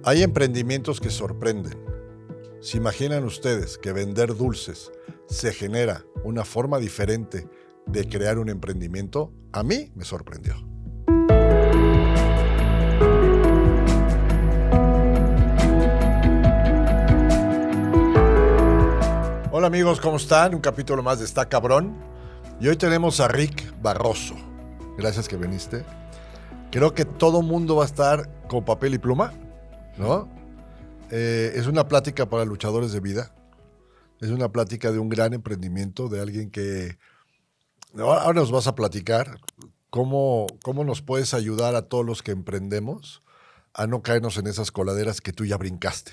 Hay emprendimientos que sorprenden. ¿Se imaginan ustedes que vender dulces se genera una forma diferente de crear un emprendimiento? A mí me sorprendió. Hola amigos, ¿cómo están? Un capítulo más de Está Cabrón. Y hoy tenemos a Rick Barroso. Gracias que viniste. Creo que todo mundo va a estar con papel y pluma, ¿no? Es una plática para luchadores de vida. Es una plática de un gran emprendimiento, de alguien que... Ahora nos vas a platicar cómo nos puedes ayudar a todos los que emprendemos a no caernos en esas coladeras que tú ya brincaste,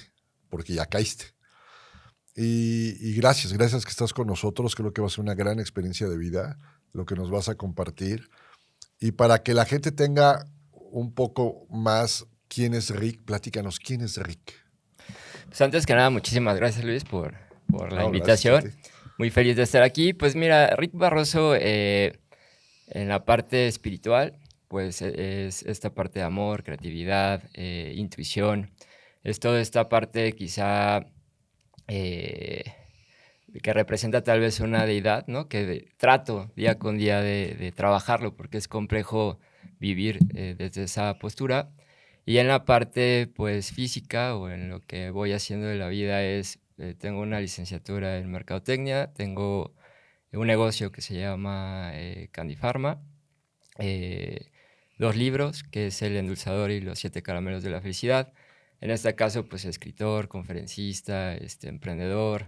porque ya caíste. Y gracias que estás con nosotros. Creo que va a ser una gran experiencia de vida lo que nos vas a compartir. Y para que la gente tenga un poco más quién es Rick, platícanos, ¿quién es Rick? Pues antes que nada, muchísimas gracias, Luis, por la invitación. Gracias a ti. Muy feliz de estar aquí. Pues mira, Rick Barroso, en la parte espiritual, pues es esta parte de amor, creatividad, intuición. Es toda esta parte quizá que representa tal vez una deidad, ¿no? Que trato día con día de trabajarlo, porque es complejo vivir desde esa postura. Y en la parte, pues, física o en lo que voy haciendo de la vida es, tengo una licenciatura en mercadotecnia, tengo un negocio que se llama Candy Pharma, 2 libros, que es El Endulzador y Los 7 Caramelos de la Felicidad. En este caso, pues, escritor, conferencista, emprendedor.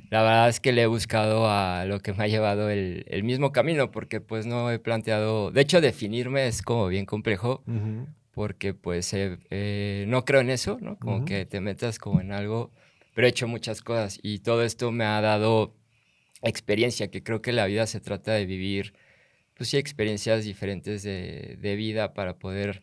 La verdad es que le he buscado a lo que me ha llevado el mismo camino, porque, pues, no he planteado... De hecho, definirme es como bien complejo, porque pues no creo en eso, ¿no? Como que te metas como en algo, pero he hecho muchas cosas y todo esto me ha dado experiencia, que creo que la vida se trata de vivir, pues sí, experiencias diferentes de vida para poder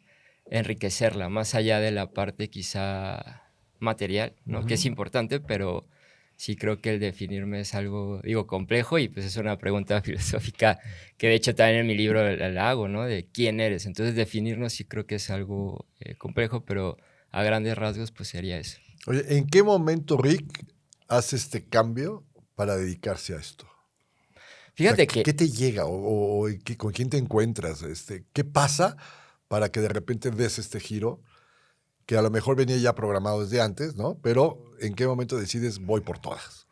enriquecerla, más allá de la parte quizá material, ¿no? Que es importante, pero sí creo que el definirme es algo, digo, complejo y pues es una pregunta filosófica que de hecho también en mi libro la hago, ¿no? De quién eres. Entonces definirnos sí creo que es algo complejo, pero a grandes rasgos pues sería eso. Oye, ¿en qué momento Rick hace este cambio para dedicarse a esto? O sea, Fíjate ¿qué que te llega? ¿Con quién te encuentras? ¿Qué pasa para que de repente des este giro? Que a lo mejor venía ya programado desde antes, ¿no? Pero ¿en qué momento decides voy por todas?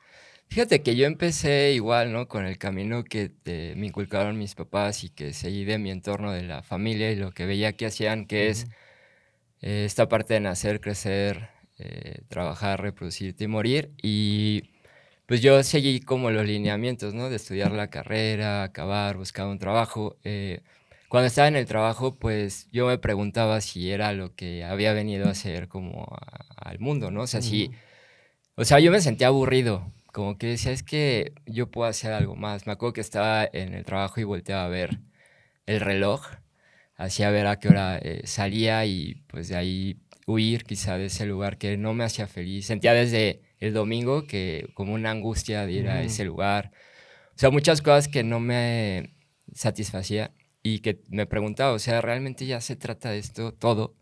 Fíjate que yo empecé igual, ¿no? Con el camino que me inculcaron mis papás y que seguí de mi entorno, de la familia y lo que veía que hacían, que es esta parte de nacer, crecer, trabajar, reproducirte y morir. Y pues yo seguí como los lineamientos, ¿no? De estudiar la carrera, acabar, buscar un trabajo. Cuando estaba en el trabajo, pues yo me preguntaba si era lo que había venido a hacer como al mundo, ¿no? O sea, o sea, yo me sentía aburrido, como que decía, es que yo puedo hacer algo más. Me acuerdo que estaba en el trabajo y volteaba a ver el reloj, hacía ver a qué hora salía y pues de ahí huir quizá de ese lugar que no me hacía feliz. Sentía desde el domingo que como una angustia de ir a ese lugar. O sea, muchas cosas que no me satisfacía y que me preguntaba, o sea, ¿realmente ya se trata de esto todo?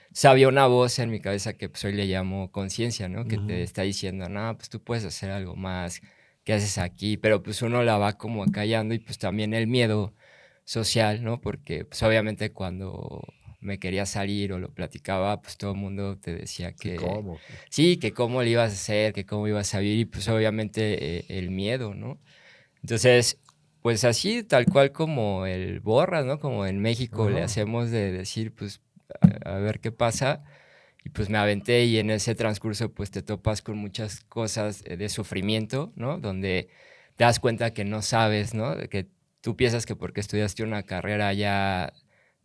O sea, había una voz en mi cabeza que pues hoy le llamo conciencia, ¿no? Que te está diciendo, no, pues tú puedes hacer algo más, ¿qué haces aquí? Pero pues uno la va como callando y pues también el miedo social, ¿no? Porque pues obviamente cuando me quería salir o lo platicaba, pues todo el mundo te decía Sí, que ¿cómo? sí, que cómo le ibas a hacer, que cómo ibas a vivir y pues obviamente el miedo, ¿no? Entonces, pues así, tal cual como el Borras, ¿no? Como en México le hacemos de decir, pues, a ver qué pasa. Y pues me aventé y en ese transcurso pues te topas con muchas cosas de sufrimiento, ¿no? Donde te das cuenta que no sabes, ¿no? De que tú piensas que porque estudiaste una carrera ya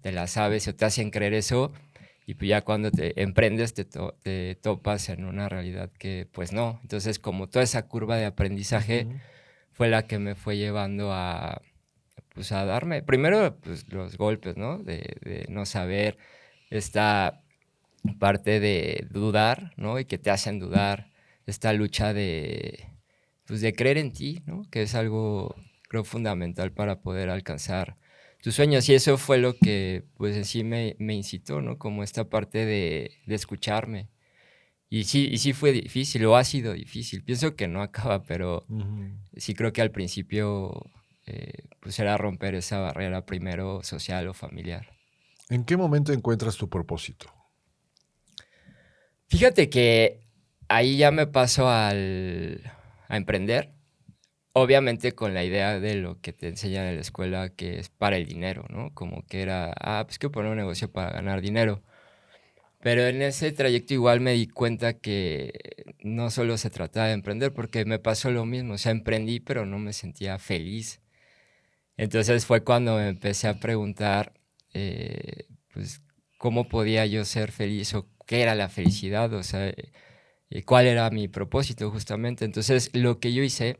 te la sabes o te hacen creer eso. Y pues ya cuando te emprendes te topas en una realidad que pues no. Entonces como toda esa curva de aprendizaje fue la que me fue llevando a, pues a darme, primero pues los golpes, ¿no? De no saber esta parte de dudar, ¿no? Y que te hacen dudar, esta lucha pues de creer en ti, ¿no? Que es algo, creo, fundamental para poder alcanzar tus sueños. Y eso fue lo que, pues en sí me incitó, ¿no? Como esta parte de escucharme. Y sí fue difícil, o ha sido difícil. Pienso que no acaba, pero sí creo que al principio pues era romper esa barrera primero social o familiar. ¿En qué momento encuentras tu propósito? Fíjate que ahí ya me paso a emprender. Obviamente con la idea de lo que te enseñan en la escuela, que es para el dinero, ¿no? Como que era, pues que poner un negocio para ganar dinero. Pero en ese trayecto igual me di cuenta que no solo se trataba de emprender, porque me pasó lo mismo. O sea, emprendí, pero no me sentía feliz. Entonces fue cuando me empecé a preguntar, pues, cómo podía yo ser feliz o qué era la felicidad, o sea, cuál era mi propósito justamente. Entonces lo que yo hice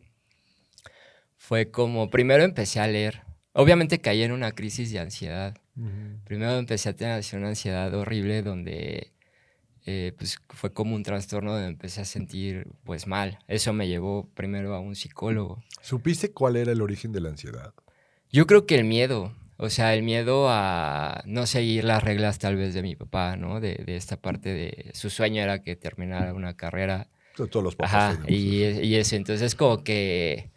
fue como, primero empecé a leer. Obviamente caí en una crisis de ansiedad. Primero empecé a tener así una ansiedad horrible donde pues fue como un trastorno donde empecé a sentir pues mal. Eso me llevó primero a un psicólogo. ¿Supiste cuál era el origen de la ansiedad? Yo creo que el miedo, o sea, el miedo a no seguir las reglas tal vez de mi papá, ¿no? De esta parte de su sueño era que terminara una carrera. Todos los papás Ajá, tenemos eso. y eso, entonces como que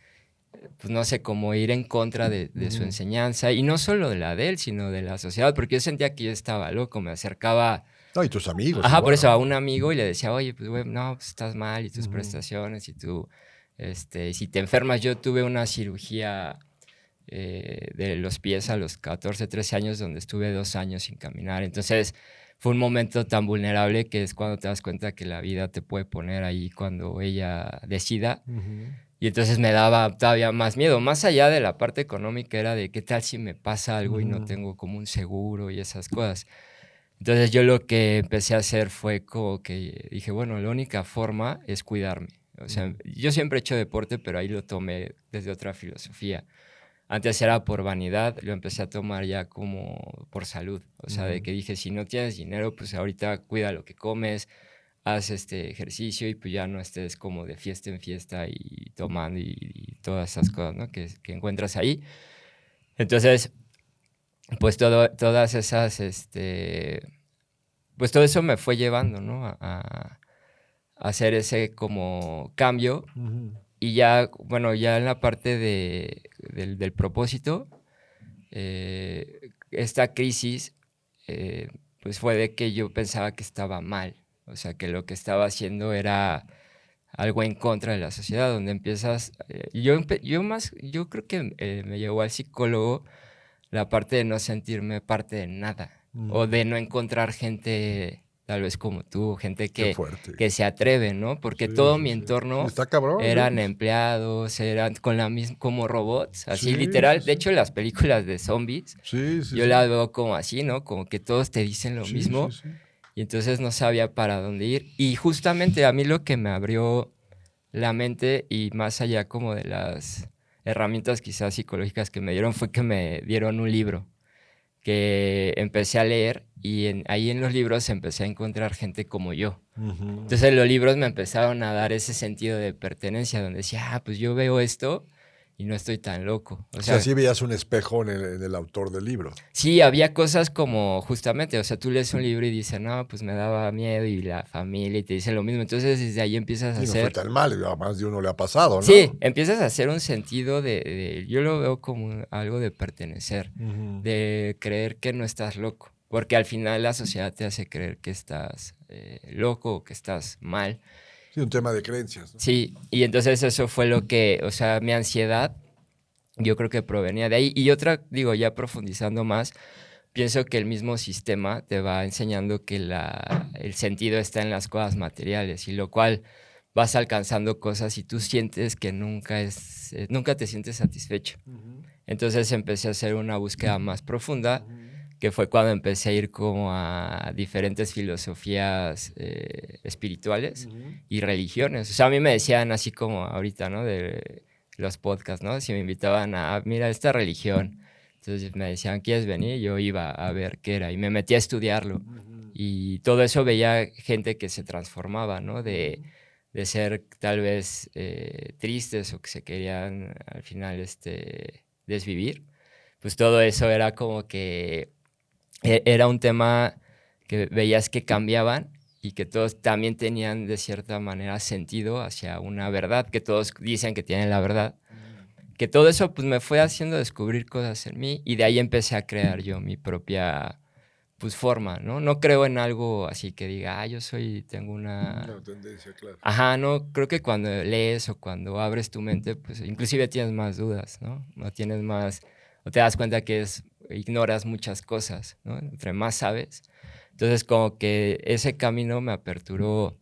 pues no sé, como ir en contra de su enseñanza, y no solo de la de él, sino de la sociedad, porque yo sentía que yo estaba loco, me acercaba, No, y tus amigos por igual. eso, a un amigo y le decía, oye, pues güey, no, pues estás mal, y tus prestaciones, y tú, si te enfermas, yo tuve una cirugía de los pies a los 14, 13 años, donde estuve 2 años sin caminar, entonces fue un momento tan vulnerable que es cuando te das cuenta que la vida te puede poner ahí cuando ella decida. Y entonces me daba todavía más miedo, más allá de la parte económica, era de qué tal si me pasa algo y no tengo como un seguro y esas cosas. Entonces yo lo que empecé a hacer fue como que dije, bueno, la única forma es cuidarme. O sea, yo siempre he hecho deporte, pero ahí lo tomé desde otra filosofía. Antes era por vanidad, lo empecé a tomar ya como por salud. O sea, de que dije, si no tienes dinero, pues ahorita cuida lo que comes, haz este ejercicio y pues ya no estés como de fiesta en fiesta y tomando y todas esas cosas, ¿no? Que encuentras ahí. Entonces, pues todas esas, pues todo eso me fue llevando, ¿no? A hacer ese como cambio. Y ya, bueno, ya en la parte del propósito, esta crisis, pues fue de que yo pensaba que estaba mal. O sea, que lo que estaba haciendo era algo en contra de la sociedad, donde empiezas... yo creo que me llevó al psicólogo la parte de no sentirme parte de nada, o de no encontrar gente tal vez como tú, gente Qué fuerte. que se atreve, ¿no? Porque Sí, todo sí, mi sí. entorno Sí, está cabrón, eran ¿sí? empleados, eran con la misma, como robots, así Sí, literal. sí, De sí. hecho, las películas de zombies, Sí, sí, yo sí. las veo como así, ¿no? Como que todos te dicen lo Sí, sí, mismo. sí. Y entonces no sabía para dónde ir. Y justamente a mí lo que me abrió la mente y más allá como de las herramientas quizás psicológicas que me dieron fue que me dieron un libro que empecé a leer y ahí en los libros empecé a encontrar gente como yo. Entonces los libros me empezaron a dar ese sentido de pertenencia donde decía, pues yo veo esto y no estoy tan loco. O sea, sí veías un espejo en el autor del libro. Sí, había cosas como justamente, o sea, tú lees un libro y dices, no, pues me daba miedo y la familia y te dicen lo mismo. Entonces desde ahí empiezas a Sí, no fue hacer... tan mal, a más de uno le ha pasado, ¿no? Sí, empiezas a hacer un sentido yo lo veo como algo de pertenecer, de creer que no estás loco, porque al final la sociedad te hace creer que estás loco o que estás mal. Sí, un tema de creencias, ¿no? Sí, y entonces eso fue lo que, o sea, mi ansiedad, yo creo que provenía de ahí. Y otra, digo, ya profundizando más, pienso que el mismo sistema te va enseñando que el sentido está en las cosas materiales, y lo cual vas alcanzando cosas y tú sientes que nunca te sientes satisfecho. Entonces empecé a hacer una búsqueda más profunda, que fue cuando empecé a ir como a diferentes filosofías espirituales y religiones. O sea, a mí me decían así como ahorita, ¿no? De los podcasts, ¿no? Si me invitaban mira, esta religión. Entonces me decían, ¿quieres venir? Yo iba a ver qué era y me metí a estudiarlo. Y todo eso veía gente que se transformaba, ¿no? De ser tal vez tristes o que se querían al final desvivir. Pues todo eso era como que era un tema que veías que cambiaban y que todos también tenían de cierta manera sentido hacia una verdad, que todos dicen que tienen la verdad. Que todo eso pues me fue haciendo descubrir cosas en mí y de ahí empecé a crear yo mi propia pues forma, ¿no? No creo en algo así que diga, tengo una... Una tendencia, claro. Ajá, no, creo que cuando lees o cuando abres tu mente, pues inclusive tienes más dudas, ¿no? O tienes más, o te das cuenta que ignoras muchas cosas, ¿no? Entre más sabes. Entonces como que ese camino me aperturó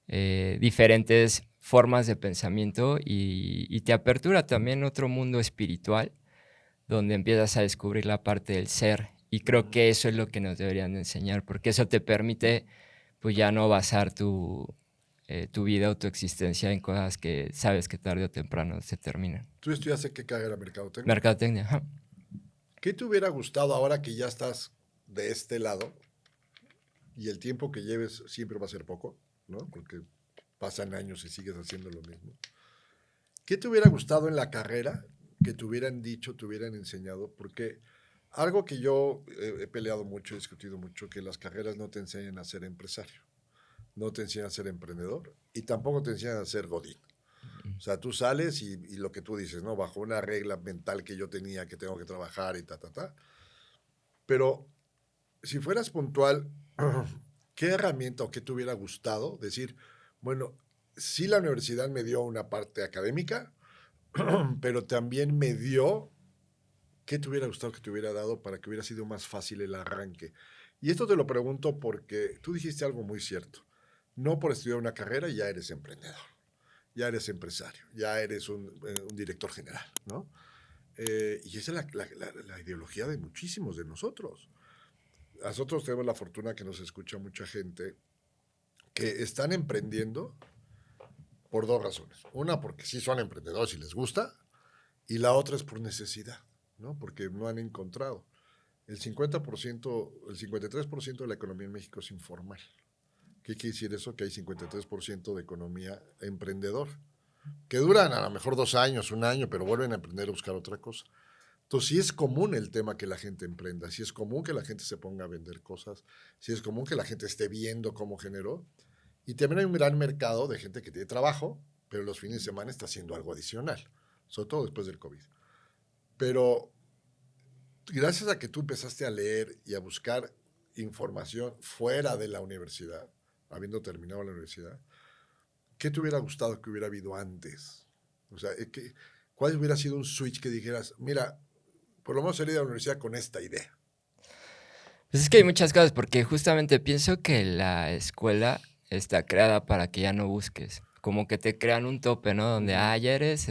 diferentes formas de pensamiento y te apertura también otro mundo espiritual donde empiezas a descubrir la parte del ser. Y creo que eso es lo que nos deberían de enseñar, porque eso te permite pues ya no basar tu vida o tu existencia en cosas que sabes que tarde o temprano se terminan. ¿Tú estudiaste qué carrera? ¿Mercadotecnia? Mercadotecnia, ajá. ¿Qué te hubiera gustado ahora que ya estás de este lado y el tiempo que lleves siempre va a ser poco, ¿no? Porque pasan años y sigues haciendo lo mismo. ¿Qué te hubiera gustado en la carrera que te hubieran dicho, te hubieran enseñado? Porque algo que yo he peleado mucho, he discutido mucho, que las carreras no te enseñan a ser empresario, no te enseñan a ser emprendedor y tampoco te enseñan a ser godín. O sea, tú sales y lo que tú dices, ¿no? Bajo una regla mental que yo tenía, que tengo que trabajar y ta. Pero si fueras puntual, ¿qué herramienta o qué te hubiera gustado decir? Bueno, sí la universidad me dio una parte académica, pero también me dio, ¿qué te hubiera gustado que te hubiera dado para que hubiera sido más fácil el arranque? Y esto te lo pregunto porque tú dijiste algo muy cierto. No por estudiar una carrera ya eres emprendedor, ya eres empresario, ya eres un director general, ¿no? Y esa es la ideología de muchísimos de nosotros. Nosotros tenemos la fortuna que nos escucha mucha gente que están emprendiendo por dos razones. Una, porque sí son emprendedores y les gusta, y la otra es por necesidad, ¿no? Porque no han encontrado. El 50%, el 53% de la economía en México es informal. ¿Qué quiere decir eso? Que hay 53% de economía emprendedor, que duran a lo mejor 2 años, 1 año, pero vuelven a emprender a buscar otra cosa. Entonces, sí es común el tema que la gente emprenda, sí es común que la gente se ponga a vender cosas, sí es común que la gente esté viendo cómo generó. Y también hay un gran mercado de gente que tiene trabajo, pero los fines de semana está haciendo algo adicional, sobre todo después del COVID. Pero gracias a que tú empezaste a leer y a buscar información fuera de la universidad, habiendo terminado la universidad, ¿qué te hubiera gustado que hubiera habido antes? O sea, ¿cuál hubiera sido un switch que dijeras, mira, por lo menos salí de la universidad con esta idea? Pues es que hay muchas cosas, porque justamente pienso que la escuela está creada para que ya no busques. Como que te crean un tope, ¿no? Donde, ya eres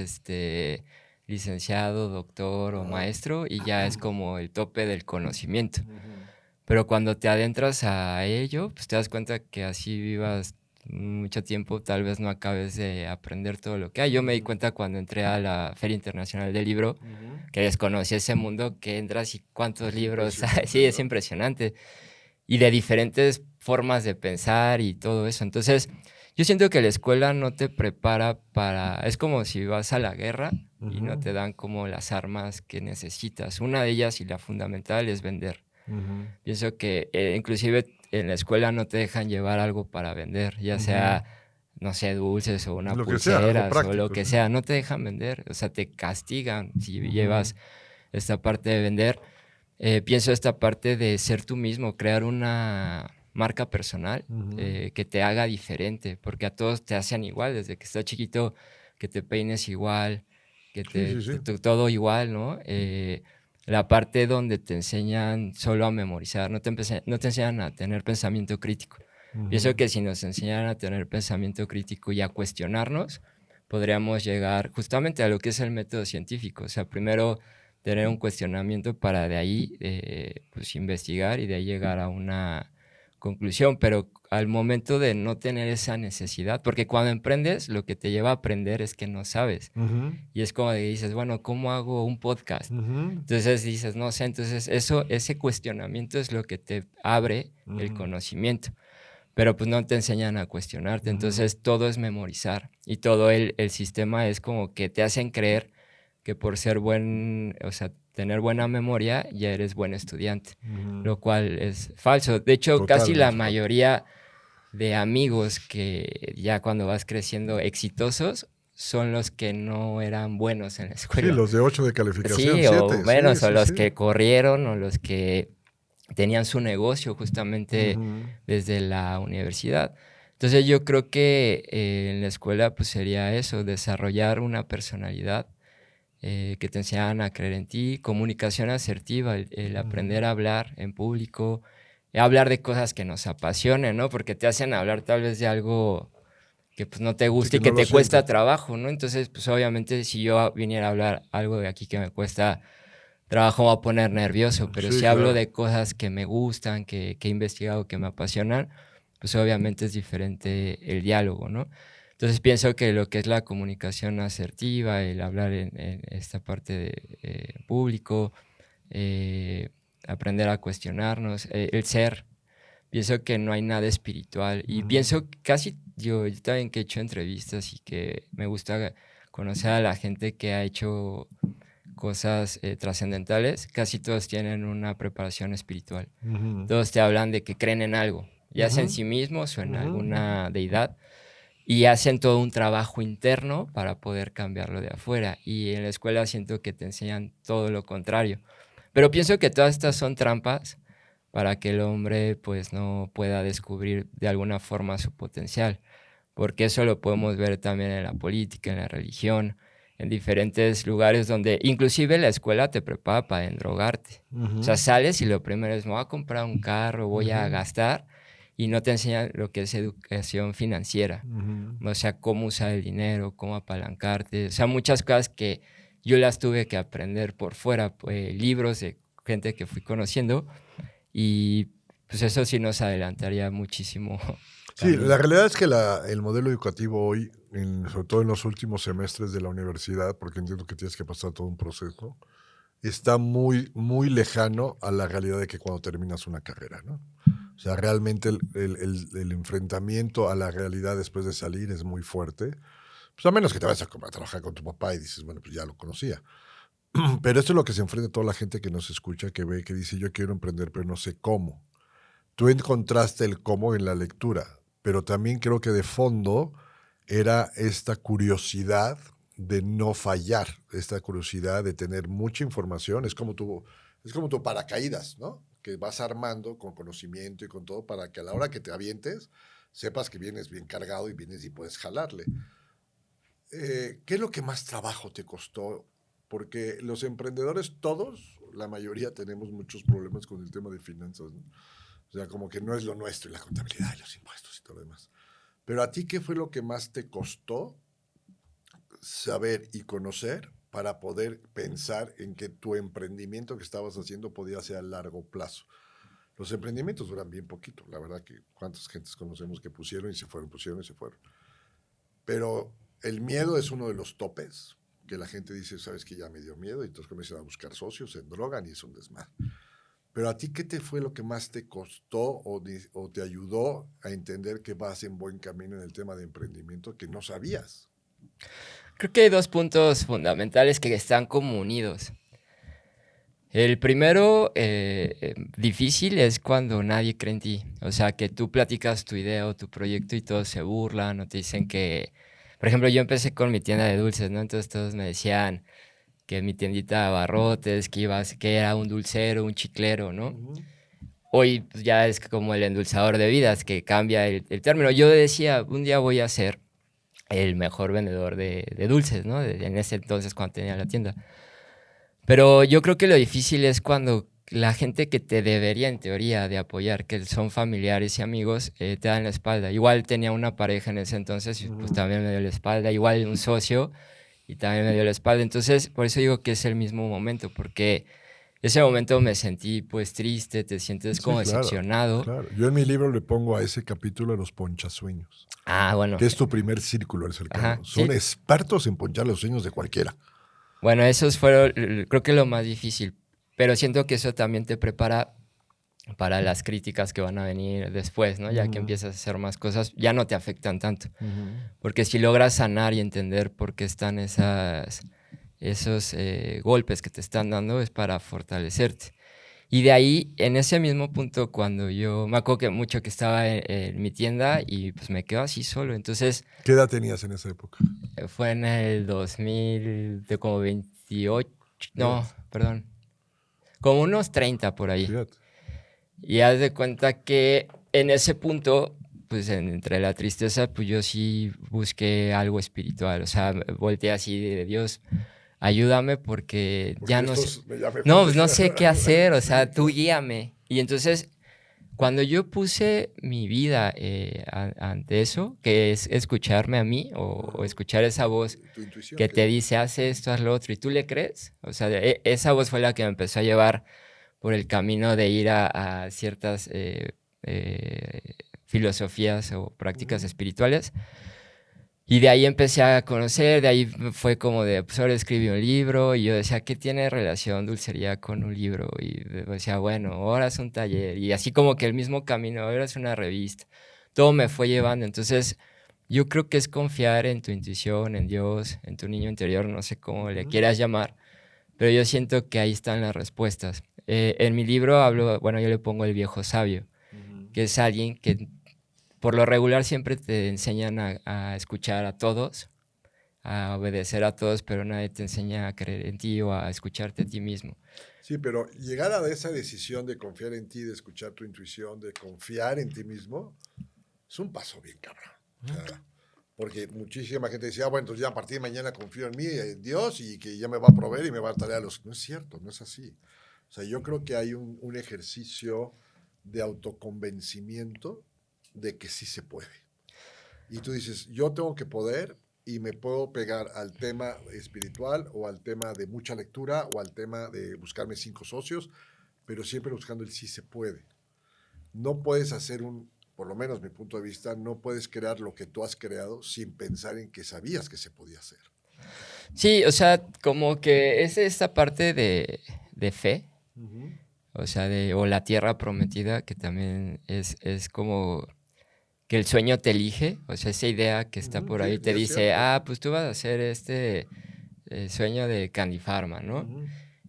licenciado, doctor o maestro, y ya es como el tope del conocimiento. Pero cuando te adentras a ello, pues te das cuenta que así vivas mucho tiempo, tal vez no acabes de aprender todo lo que hay. Yo me di cuenta cuando entré a la Feria Internacional del Libro, que desconocí ese mundo, que entras y cuántos libros hay. Sí, es impresionante. Y de diferentes formas de pensar y todo eso. Entonces, yo siento que la escuela no te prepara para... Es como si vas a la guerra y no te dan como las armas que necesitas. Una de ellas y la fundamental es vender. Pienso que inclusive en la escuela no te dejan llevar algo para vender, ya sea, no sé, dulces o una pulsera o lo que sea, no te dejan vender, o sea, te castigan si llevas esta parte de vender. Pienso esta parte de ser tú mismo, crear una marca personal que te haga diferente, porque a todos te hacen igual, desde que estás chiquito, que te peines igual, que todo igual, ¿no? La parte donde te enseñan solo a memorizar, no te enseñan a tener pensamiento crítico. Pienso que si nos enseñaran a tener pensamiento crítico y a cuestionarnos, podríamos llegar justamente a lo que es el método científico. O sea, primero tener un cuestionamiento para de ahí pues investigar y de ahí llegar a una conclusión, pero al momento de no tener esa necesidad, porque cuando emprendes, lo que te lleva a aprender es que no sabes. Y es como que dices, bueno, ¿cómo hago un podcast? Entonces dices, no sé, entonces ese cuestionamiento es lo que te abre el conocimiento, pero pues no te enseñan a cuestionarte, entonces todo es memorizar y todo el sistema es como que te hacen creer que por ser o sea, tener buena memoria ya eres buen estudiante, lo cual es falso. De hecho, casi la mayoría de amigos que ya cuando vas creciendo exitosos son los que no eran buenos en la Sí, escuela. los de 8 de calificación, Sí, 7. o menos, Sí, o sí, los sí. que corrieron, o los que tenían su negocio justamente Ujú. desde la universidad. Entonces yo creo que en la escuela pues sería eso, desarrollar una personalidad que te enseñan a creer en ti, comunicación asertiva, el aprender a hablar en público, hablar de cosas que nos apasionen, ¿no? Porque te hacen hablar tal vez de algo que pues no te Sí, gusta y que no que lo te cuesta sientes. trabajo, ¿no? Entonces, pues obviamente si yo viniera a hablar algo de aquí que me cuesta trabajo, me va a poner nervioso, pero Sí, si hablo claro. de cosas que me gustan, que he investigado, que me apasionan, pues obviamente es diferente el diálogo, ¿no? Entonces pienso que lo que es la comunicación asertiva, el hablar en esta parte de público, eh, aprender a cuestionarnos, el ser. Pienso que no hay nada espiritual y Ujú. pienso que casi yo también que he hecho entrevistas y que me gusta conocer a la gente que ha hecho cosas trascendentales, casi todos tienen una preparación espiritual. Ujú. Todos te hablan de que creen en algo, ya sea en Ujú. sí mismos o en Ujú. alguna deidad, y hacen todo un trabajo interno para poder cambiarlo de afuera. Y en la escuela siento que te enseñan todo lo contrario. Pero pienso que todas estas son trampas para que el hombre pues no pueda descubrir de alguna forma su potencial, porque eso lo podemos ver también en la política, en la religión, en diferentes lugares donde inclusive la escuela te prepara para endrogarte. O sea, Ujú. sales y lo primero es, me voy a comprar un carro, voy a Ujú. gastar, y no te enseñan lo que es educación financiera. Ujú. O sea, cómo usar el dinero, cómo apalancarte. O sea, muchas cosas que yo las tuve que aprender por fuera, pues, libros de gente que fui conociendo, y pues eso sí nos adelantaría muchísimo Sí, camino. la realidad es que el modelo educativo hoy, sobre todo en los últimos semestres de la universidad, porque entiendo que tienes que pasar todo un proceso, está muy, muy lejano a la realidad de que cuando terminas una carrera, ¿no? O sea, realmente el enfrentamiento a la realidad después de salir es muy fuerte. Pues a menos que te vayas a trabajar con tu papá y dices, bueno, pues ya lo conocía. Pero esto es lo que se enfrenta toda la gente que nos escucha, que ve, que dice, yo quiero emprender, pero no sé cómo. Tú encontraste el cómo en la lectura, pero también creo que de fondo era esta curiosidad de no fallar, esta curiosidad de tener mucha información. Es como tu paracaídas, ¿no? Que vas armando con conocimiento y con todo para que a la hora que te avientes, sepas que vienes bien cargado y vienes y puedes jalarle. ¿Qué es lo que más trabajo te costó? Porque los emprendedores, todos, la mayoría tenemos muchos problemas con el tema de finanzas, ¿no? O sea, como que no es lo nuestro, y la contabilidad y los impuestos y todo lo demás. Pero a ti, ¿qué fue lo que más te costó saber y conocer para poder pensar en que tu emprendimiento que estabas haciendo podía ser a largo plazo? Los emprendimientos duran bien poquito, la verdad que cuántas gentes conocemos que pusieron y se fueron, pusieron y se fueron. Pero el miedo es uno de los topes, que la gente dice, sabes que ya me dio miedo, y entonces comienzan a buscar socios, se drogan y es un desmadre. Pero a ti, ¿qué te fue lo que más te costó o te ayudó a entender que vas en buen camino en el tema de emprendimiento que no sabías? Creo que hay dos puntos fundamentales que están como unidos. El primero, difícil, es cuando nadie cree en ti. O sea, que tú platicas tu idea o tu proyecto y todos se burlan o te dicen que... Por ejemplo, yo empecé con mi tienda de dulces, ¿no? Entonces todos me decían que mi tiendita de abarrotes, que era un dulcero, un chiclero, ¿no? Ujú. Hoy pues, ya es como el endulzador de vidas, que cambia el término. Yo decía, un día voy a ser el mejor vendedor de dulces, ¿no? En ese entonces cuando tenía la tienda. Pero yo creo que lo difícil es cuando la gente que te debería, en teoría, de apoyar, que son familiares y amigos, te dan la espalda. Igual tenía una pareja en ese entonces y pues Ujú. también me dio la espalda. Igual un socio y también me dio la espalda. Entonces, por eso digo que es el mismo momento, porque ese momento me sentí pues triste, te sientes Sí, como claro, decepcionado. claro. Yo en mi libro le pongo a ese capítulo a los ponchasueños, Ah, bueno, que es tu primer círculo el cercano. ajá, Son sí. expertos en ponchar los sueños de cualquiera. Bueno, esos fueron, creo que lo más difícil, pero siento que eso también te prepara para las críticas que van a venir después, ¿no? Ya que Ujú. empiezas a hacer más cosas, ya no te afectan tanto. Ujú. Porque si logras sanar y entender por qué están esos golpes que te están dando, es para fortalecerte. Y de ahí, en ese mismo punto, cuando yo me acuerdo que mucho que estaba en mi tienda y pues me quedo así solo. Entonces, ¿Qué edad tenías en esa época? fue en el 2000, de como 28, no, Fíjate, perdón, como unos 30 por ahí. fíjate. Y haz de cuenta que en ese punto, pues entre la tristeza, pues yo sí busqué algo espiritual. O sea, volteé así de Dios, ayúdame porque ya Porque no sé. estos ya me No, jodí. pues no sé qué hacer, o Sí. sea, tú guíame. Y entonces, cuando yo puse mi vida ante eso, que es escucharme a mí o escuchar esa voz Tu intuición, que que te dice, haz esto, haz lo otro, y tú le crees, o sea, esa voz fue la que me empezó a llevar por el camino de ir a ciertas eh, filosofías o prácticas espirituales. Y de ahí empecé a conocer, de ahí fue como de, pues ahora escribí un libro, y yo decía, ¿qué tiene relación dulcería con un libro? Y decía, bueno, ahora es un taller, y así como que el mismo camino, ahora es una revista. Todo me fue llevando, entonces yo creo que es confiar en tu intuición, en Dios, en tu niño interior, no sé cómo le quieras llamar, pero yo siento que ahí están las respuestas. En mi libro hablo, bueno, yo le pongo el viejo sabio, que es alguien que por lo regular siempre te enseñan a escuchar a todos, a obedecer a todos, pero nadie te enseña a creer en ti o a escucharte a ti mismo. Sí, pero llegar a esa decisión de confiar en ti, de escuchar tu intuición, de confiar en ti mismo, es un paso bien cabrón. O sea, porque muchísima gente decía, bueno, entonces ya a partir de mañana confío en mí, en Dios, y que ya me va a proveer y me va a dar a los... No es cierto, no es así. O sea, yo creo que hay un ejercicio de autoconvencimiento de que sí se puede. Y tú dices, yo tengo que poder y me puedo pegar al tema espiritual o al tema de mucha lectura o al tema de buscarme 5 socios, pero siempre buscando el sí se puede. No puedes hacer por lo menos mi punto de vista, no puedes crear lo que tú has creado sin pensar en que sabías que se podía hacer. Sí, o sea, como que es esta parte de fe, o sea, o la tierra prometida, que también es como que el sueño te elige, o sea, esa idea que está por ahí Sí, te es dice, cierto. pues tú vas a hacer este sueño de Candy Pharma, ¿no?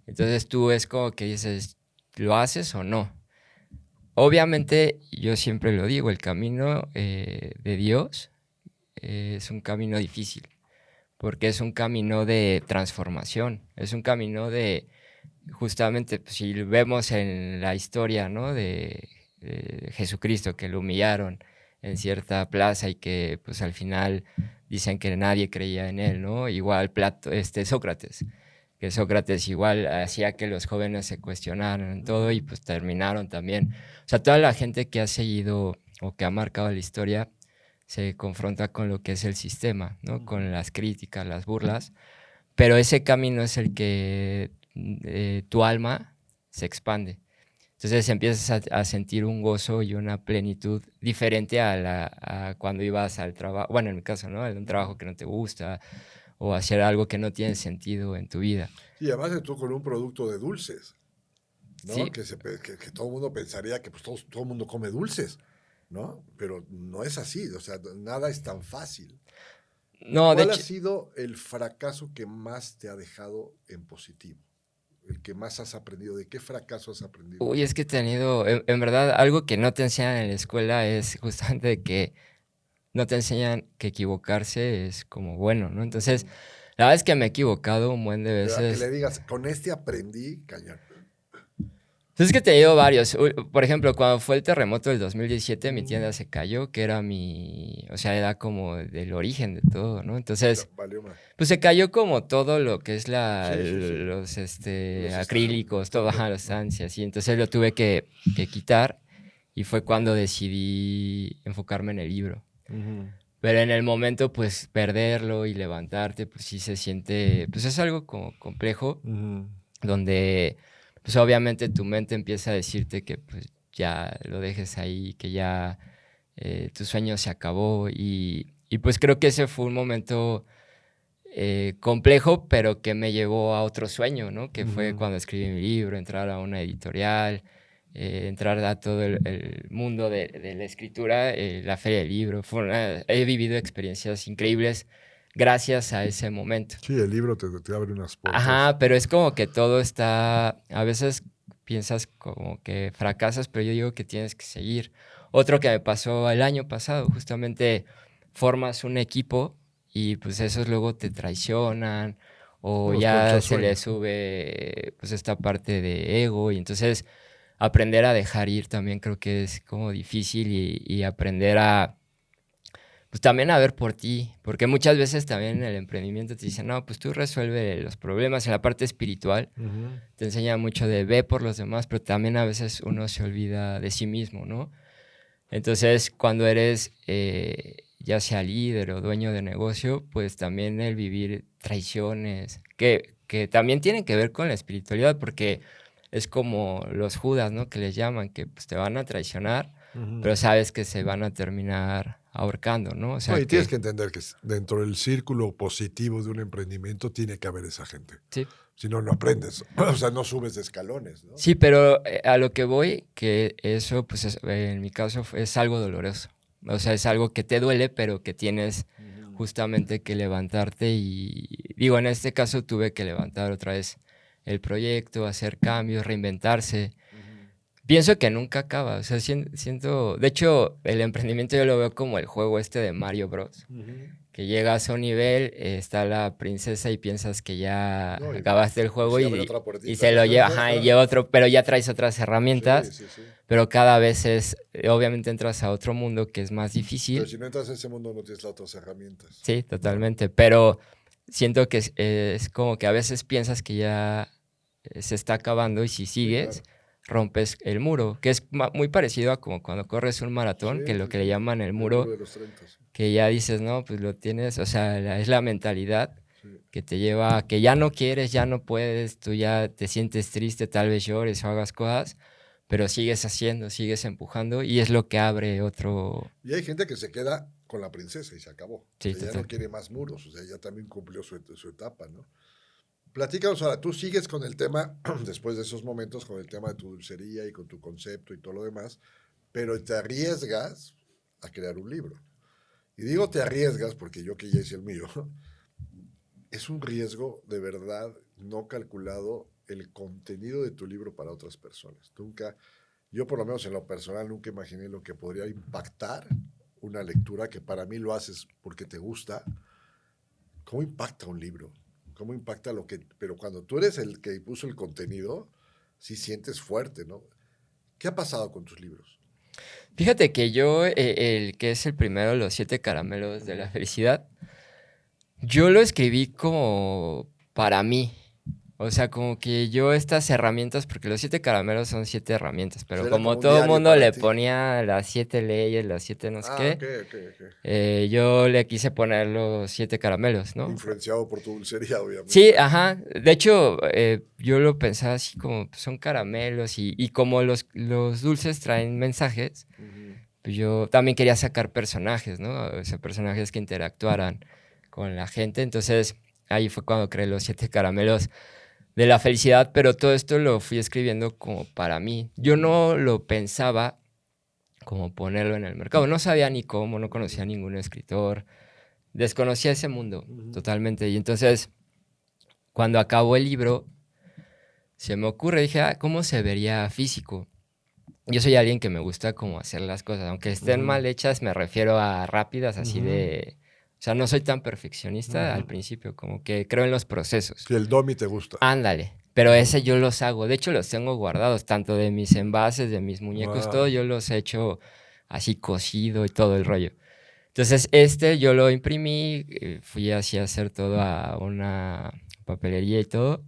Entonces tú es como que dices, ¿lo haces o no? Obviamente, yo siempre lo digo, el camino de Dios es un camino difícil, porque es un camino de transformación, es un camino de, justamente, pues, si vemos en la historia, ¿no? De Jesucristo, que lo humillaron en cierta plaza y que pues al final dicen que nadie creía en él, ¿no? Igual Sócrates, que Sócrates igual hacía que los jóvenes se cuestionaran en todo y pues terminaron también. O sea, toda la gente que ha seguido o que ha marcado la historia se confronta con lo que es el sistema, ¿no? Con las críticas, las burlas, pero ese camino es el que tu alma se expande. Entonces empiezas a sentir un gozo y una plenitud diferente a cuando ibas al trabajo, bueno, en mi caso, ¿no? A un trabajo que no te gusta o hacer algo que no tiene sentido en tu vida. Sí, además tú con un producto de dulces, ¿no? Sí, Que todo el mundo pensaría que pues, todo el mundo come dulces, ¿no? Pero no es así, o sea, nada es tan fácil. no, de ¿Cuál ha hecho, sido el fracaso que más te ha dejado en positivo? El que más has aprendido. ¿De qué fracaso has aprendido? uy, es que he tenido, en verdad, algo que no te enseñan en la escuela es justamente que no te enseñan que equivocarse es como bueno, ¿no? Entonces, la verdad es que me he equivocado un buen de Pero a que le veces. digas, con este aprendí, cañón. Pues es que he tenido varios. Por ejemplo, cuando fue el terremoto del 2017, mi tienda se cayó, que era o sea, era como del origen de todo, ¿no? Ya, Entonces, valió más. pues se cayó como todo lo que es Sí, sí, sí. los Los acrílicos, todo, todo. ajá, las estancias, y entonces lo tuve que quitar y fue cuando decidí enfocarme en el libro. Pero en el momento, pues, perderlo y levantarte, pues sí se siente, pues es algo como complejo, donde, pues obviamente tu mente empieza a decirte que pues ya lo dejes ahí, que ya tu sueño se acabó y pues creo que ese fue un momento complejo, pero que me llevó a otro sueño, ¿no? Que fue cuando escribí mi libro, entrar a una editorial, entrar a todo el mundo de la escritura, la feria del libro. He vivido experiencias increíbles gracias a ese momento. Sí, el libro te abre unas puertas. Ajá, pero es como que todo está, a veces piensas como que fracasas, pero yo digo que tienes que seguir. Otro que me pasó el año pasado, justamente formas un equipo y pues esos luego te traicionan o Los ya se conchasueños. les sube pues esta parte de ego y entonces aprender a dejar ir también creo que es como difícil y aprender a pues también a ver por ti, porque muchas veces también en el emprendimiento te dicen, no, pues tú resuelve los problemas en la parte espiritual, te enseña mucho de ve por los demás, pero también a veces uno se olvida de sí mismo, ¿no? Entonces, cuando eres ya sea líder o dueño de negocio, pues también el vivir traiciones, que también tienen que ver con la espiritualidad, porque es como los Judas, ¿no? Que les llaman, que pues, te van a traicionar, pero sabes que se van a terminar ahorcando, ¿no? O No, sea y tienes que que entender que dentro del círculo positivo de un emprendimiento tiene que haber esa gente. sí. Si no, no aprendes. O sea, no subes de escalones, ¿no? Sí, pero a lo que voy, que eso, pues en mi caso es algo doloroso. O sea, es algo que te duele, pero que tienes justamente que levantarte y digo, en este caso tuve que levantar otra vez el proyecto, hacer cambios, reinventarse. Pienso que nunca acaba, o sea, siento, de hecho, el emprendimiento yo lo veo como el juego este de Mario Bros. Que llegas a un nivel, está la princesa y piensas que ya No, acabaste el juego se abre y, otra y puertita. se lo lleva, ajá, y lleva otro, pero ya traes otras Sí, herramientas, sí, sí. pero cada vez obviamente entras a otro mundo que es más Pero difícil, si no entras a ese mundo, no tienes las otras herramientas. sí, totalmente, pero siento que es como que a veces piensas que ya se está acabando y si Sí, sigues, claro. rompes el muro, que es muy parecido a como cuando corres un maratón, que Sí, lo sí, que le sí. llaman el El muro, muro de los 30. Sí. que ya dices, no, pues lo tienes, o sea, es la mentalidad Sí. que te lleva a que ya no quieres, ya no puedes, tú ya te sientes triste, tal vez llores o hagas cosas, pero sigues haciendo, sigues empujando y es lo que abre otro... Y hay gente que se queda con la princesa y se acabó. Sí, O sea, ya total. no quiere más muros. O sea, ya también cumplió su etapa, ¿no? Platícanos ahora, tú sigues con el tema, después de esos momentos, con el tema de tu dulcería y con tu concepto y todo lo demás, pero te arriesgas a crear un libro. Y digo te arriesgas porque yo que ya hice el mío, es un riesgo de verdad no calculado el contenido de tu libro para otras personas. Nunca, yo por lo menos en lo personal nunca imaginé lo que podría impactar una lectura que para mí lo haces porque te gusta. ¿Cómo impacta un libro? ¿Cómo impacta lo que... Pero cuando tú eres el que puso el contenido, sí sientes fuerte, ¿no? ¿Qué ha pasado con tus libros? Fíjate que yo, el que es el primero, Los 7 caramelos de la felicidad, yo lo escribí como para mí. O sea, como que yo estas herramientas, porque los 7 caramelos son 7 herramientas, pero Será como como un todo el diario mundo para le ti. ponía las 7 leyes, las 7 no sé Ah, qué, ok, ok, ok. yo le quise poner los 7 caramelos, ¿no? Influenciado por tu dulcería, Sí, obviamente. ajá. De hecho, yo lo pensaba así como pues, son caramelos y como los dulces traen mensajes, pues yo también quería sacar personajes, ¿no? O sea, personajes que interactuaran con la gente. Entonces, ahí fue cuando creé los 7 caramelos de la felicidad, pero todo esto lo fui escribiendo como para mí. Yo no lo pensaba como ponerlo en el mercado. No sabía ni cómo, no conocía a ningún escritor, desconocía ese mundo totalmente. Y entonces, cuando acabó el libro, se me ocurre, dije, ¿cómo se vería físico? Yo soy alguien que me gusta como hacer las cosas, aunque estén mal hechas, me refiero a rápidas, así de... O sea, no soy tan perfeccionista al principio, como que creo en los procesos. Si el domi te gusta. Ándale, pero ese yo los hago. De hecho, los tengo guardados, tanto de mis envases, de mis muñecos, todo Wow. yo los he hecho así cocido y todo el rollo. Entonces, yo lo imprimí, fui así a hacer todo a una papelería y todo.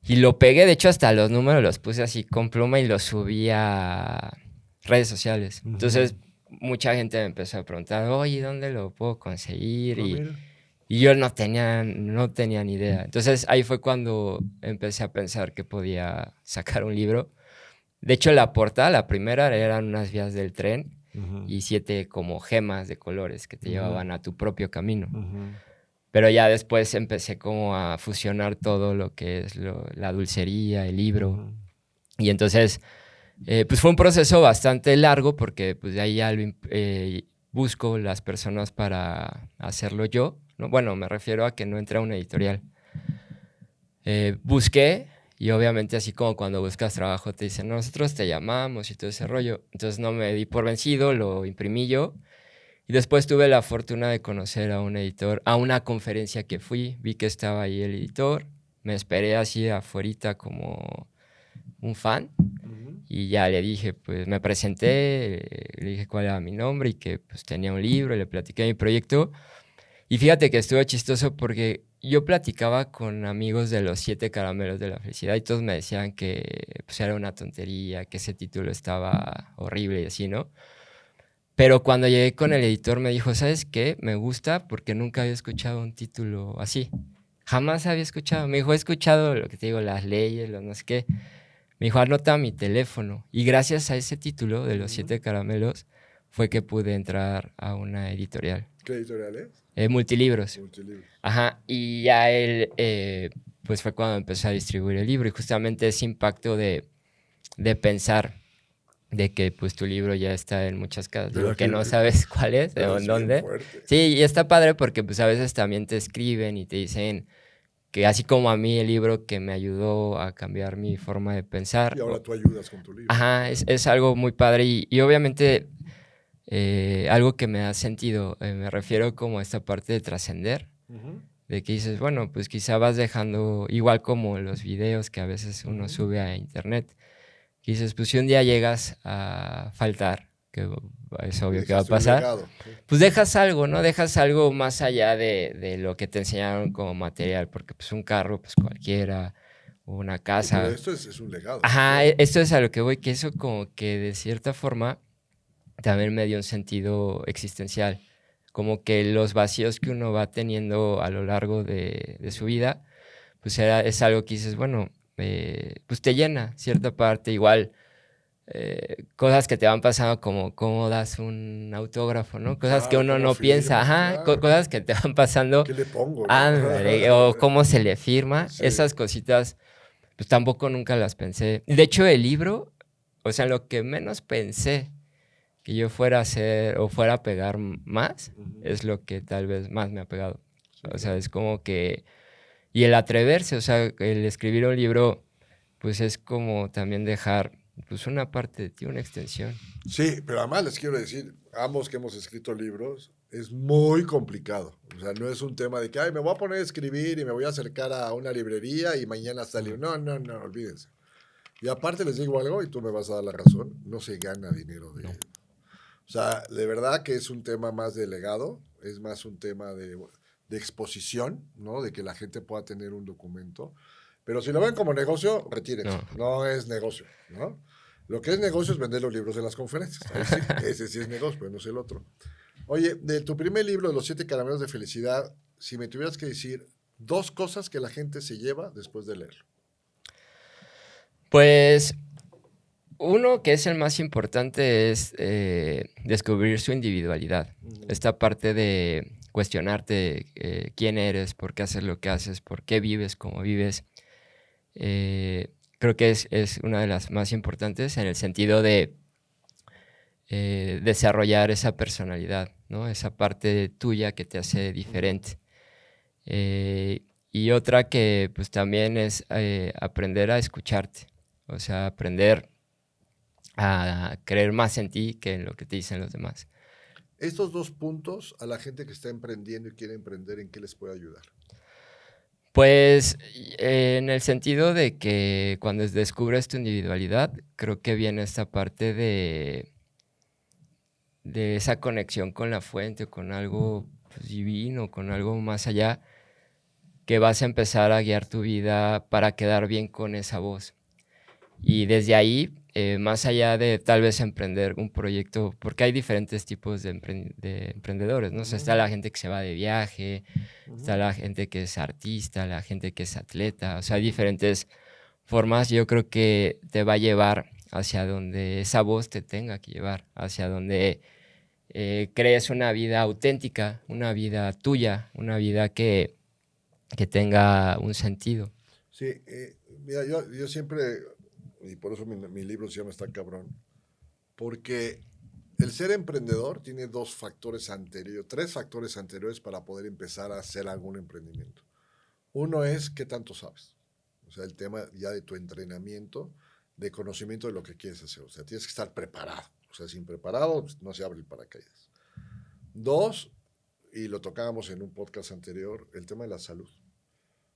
Y lo pegué, de hecho, hasta los números los puse así con pluma y los subí a redes sociales. Entonces, mucha gente me empezó a preguntar, oye, ¿dónde lo puedo conseguir? Ah, mira. Y yo no tenía ni idea. Entonces, ahí fue cuando empecé a pensar que podía sacar un libro. De hecho, la portada, la primera, eran unas vías del tren y 7 como gemas de colores que te llevaban a tu propio camino. Pero ya después empecé como a fusionar todo lo que es la dulcería, el libro. Y entonces, pues fue un proceso bastante largo porque pues de ahí ya busco las personas para hacerlo yo, ¿no? Bueno, me refiero a que no entré a una editorial. Busqué Y obviamente así como cuando buscas trabajo te dicen, nosotros te llamamos y todo ese rollo. Entonces no me di por vencido, lo imprimí yo. Y después tuve la fortuna de conocer a un editor, a una conferencia que fui, vi que estaba ahí el editor, me esperé así afuerita como un fan y ya le dije, pues me presenté, le dije cuál era mi nombre y que pues tenía un libro, le platiqué mi proyecto. Y fíjate que estuvo chistoso porque yo platicaba con amigos de los 7 caramelos de la felicidad y todos me decían que pues, era una tontería, que ese título estaba horrible y así, ¿no? Pero cuando llegué con el editor me dijo, ¿sabes qué? Me gusta porque nunca había escuchado un título así. Jamás había escuchado. Me dijo, he escuchado lo que te digo, las leyes, lo no sé qué. Me dijo, anota mi teléfono. Y gracias a ese título de los 7 caramelos fue que pude entrar a una editorial. ¿Qué editorial es? Multilibros. Multilibros. Ajá. Y ya él, pues fue cuando empezó a distribuir el libro. Y justamente ese impacto de pensar de que pues tu libro ya está en muchas casas, digo que no sabes cuál es o en dónde. Sí, y está padre porque pues a veces también te escriben y te dicen que así como a mí el libro que me ayudó a cambiar mi forma de pensar. Y ahora tú ayudas con tu libro. Ajá, es algo muy padre y obviamente algo que me da sentido, me refiero como a esta parte de trascender, de que dices, bueno, pues quizá vas dejando, igual como los videos que a veces uno sube a internet, y dices, pues si un día llegas a faltar, que es obvio que va a pasar, pues dejas algo, ¿no? Dejas algo más allá de lo que te enseñaron como material, porque pues un carro, pues cualquiera, o una casa. Pero esto es un legado. Ajá, esto es a lo que voy, que eso como que de cierta forma también me dio un sentido existencial, como que los vacíos que uno va teniendo a lo largo de su vida, pues es algo que dices, bueno, pues te llena cierta parte, igual cosas que te van pasando como cómo das un autógrafo, ¿no? Cosas que uno no piensa, ajá, cosas que te van pasando. ¿Qué le pongo? Ándale, o cómo se le firma, sí. Esas cositas, pues tampoco nunca las pensé. De hecho, el libro, o sea, lo que menos pensé que yo fuera a hacer o fuera a pegar más, es lo que tal vez más me ha pegado. Sí, o sea, es como que... Y el atreverse, o sea, el escribir un libro, pues es como también dejar pues una parte de ti, una extensión. Sí, pero además les quiero decir, ambos que hemos escrito libros, es muy complicado. O sea, no es un tema de que, ay, me voy a poner a escribir y me voy a acercar a una librería y mañana está el libro. No, no, no, olvídense. Y aparte les digo algo, y tú me vas a dar la razón, no se gana dinero de... No. O sea, de verdad que es un tema más de legado, es más un tema de exposición, ¿no? De que la gente pueda tener un documento. Pero si lo ven como negocio, retírense. No es negocio, ¿no? Lo que es negocio es vender los libros de las conferencias. Ahí sí, ese sí es negocio, pero no es el otro. Oye, de tu primer libro, de los 7 caramelos de felicidad, si me tuvieras que decir 2 cosas que la gente se lleva después de leerlo. Pues uno que es el más importante es descubrir su individualidad. Esta parte de cuestionarte quién eres, por qué haces lo que haces, por qué vives como vives. Creo que es una de las más importantes en el sentido de desarrollar esa personalidad, ¿no? Esa parte tuya que te hace diferente. Y otra que pues también es aprender a escucharte, o sea, aprender a creer más en ti que en lo que te dicen los demás. Estos 2 puntos a la gente que está emprendiendo y quiere emprender, ¿en qué les puede ayudar? Pues en el sentido de que cuando descubres tu individualidad, creo que viene esta parte de esa conexión con la fuente, con algo pues, divino, con algo más allá, que vas a empezar a guiar tu vida para quedar bien con esa voz. Y desde ahí, más allá de tal vez emprender un proyecto, porque hay diferentes tipos de emprendedores, ¿no? O sea, está la gente que se va de viaje, está la gente que es artista, la gente que es atleta, o sea, hay diferentes formas. Yo creo que te va a llevar hacia donde esa voz te tenga que llevar, hacia donde crees una vida auténtica, una vida tuya, una vida que tenga un sentido. Sí, mira, yo siempre... Y por eso mi libro se llama Está Cabrón. Porque el ser emprendedor tiene 2 factores anteriores, 3 factores anteriores para poder empezar a hacer algún emprendimiento. Uno es qué tanto sabes, O sea, el tema ya de tu entrenamiento, de conocimiento de lo que quieres hacer. O sea, tienes que estar preparado. O sea, sin preparado pues, no se abre el paracaídas. 2, y lo tocábamos en un podcast anterior, el tema de la salud.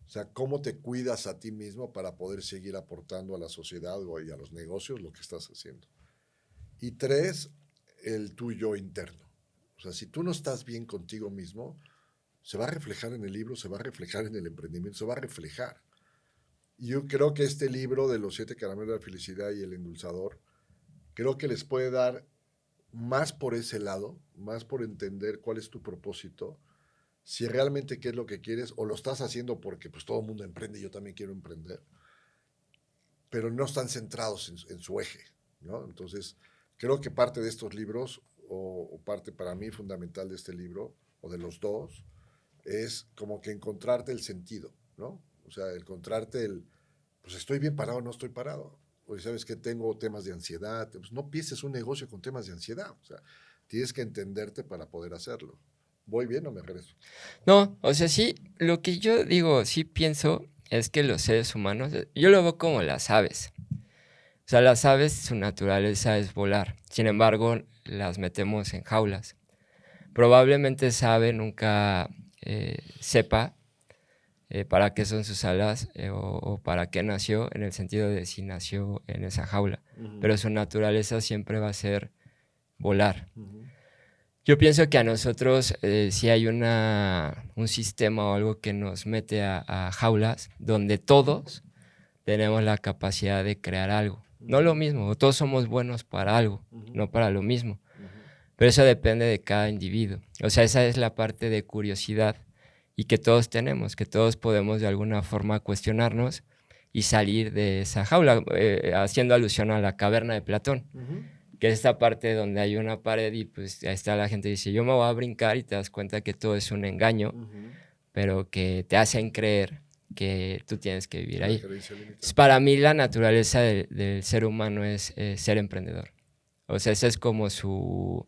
O sea, cómo te cuidas a ti mismo para poder seguir aportando a la sociedad y a los negocios lo que estás haciendo. Y 3, el tuyo interno. O sea, si tú no estás bien contigo mismo, se va a reflejar en el libro, se va a reflejar en el emprendimiento, se va a reflejar. Y yo creo que este libro de los 7 caramelos de la felicidad y el endulzador, creo que les puede dar más por ese lado, más por entender cuál es tu propósito, si realmente qué es lo que quieres, o lo estás haciendo porque pues todo el mundo emprende, yo también quiero emprender, pero no están centrados en su eje, ¿no? Entonces, creo que parte de estos libros, o parte para mí fundamental de este libro, o de los dos, es como que encontrarte el sentido, ¿no? O sea, encontrarte pues estoy bien parado o no estoy parado. O sabes que tengo temas de ansiedad, pues no empieces un negocio con temas de ansiedad, o sea, tienes que entenderte para poder hacerlo. ¿Voy bien o me regreso? No, o sea, sí, lo que yo digo, sí pienso, es que los seres humanos, yo lo veo como las aves. O sea, las aves, su naturaleza es volar. Sin embargo, las metemos en jaulas. Probablemente esa ave nunca sepa para qué son sus alas o para qué nació, en el sentido de si nació en esa jaula. Pero su naturaleza siempre va a ser volar. Yo pienso que a nosotros sí hay un sistema o algo que nos mete a jaulas donde todos tenemos la capacidad de crear algo. No lo mismo, todos somos buenos para algo, no para lo mismo. Pero eso depende de cada individuo. O sea, esa es la parte de curiosidad y que todos tenemos, que todos podemos de alguna forma cuestionarnos y salir de esa jaula, haciendo alusión a la caverna de Platón, que es esta parte donde hay una pared y pues ahí está la gente que dice, yo me voy a brincar, y te das cuenta que todo es un engaño, pero que te hacen creer que tú tienes que vivir ahí. Entonces, para mí la naturaleza del ser humano es ser emprendedor. O sea, ese es como su...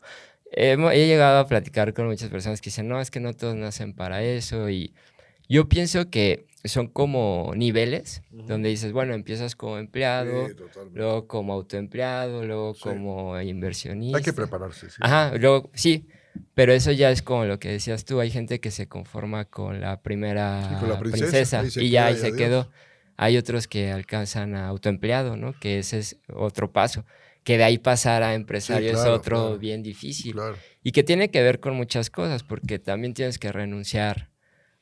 He llegado a platicar con muchas personas que dicen, no, es que no todos nacen para eso, y yo pienso que son como niveles, donde dices, bueno, empiezas como empleado, luego como autoempleado, luego como inversionista. Hay que prepararse, sí. Ajá, luego, sí, pero eso ya es como lo que decías tú, hay gente que se conforma con la primera con la princesa y ya ahí se quedó. Hay otros que alcanzan a autoempleado, ¿no? Que ese es otro paso. Que de ahí pasar a empresario es otro bien difícil. Y que tiene que ver con muchas cosas, porque también tienes que renunciar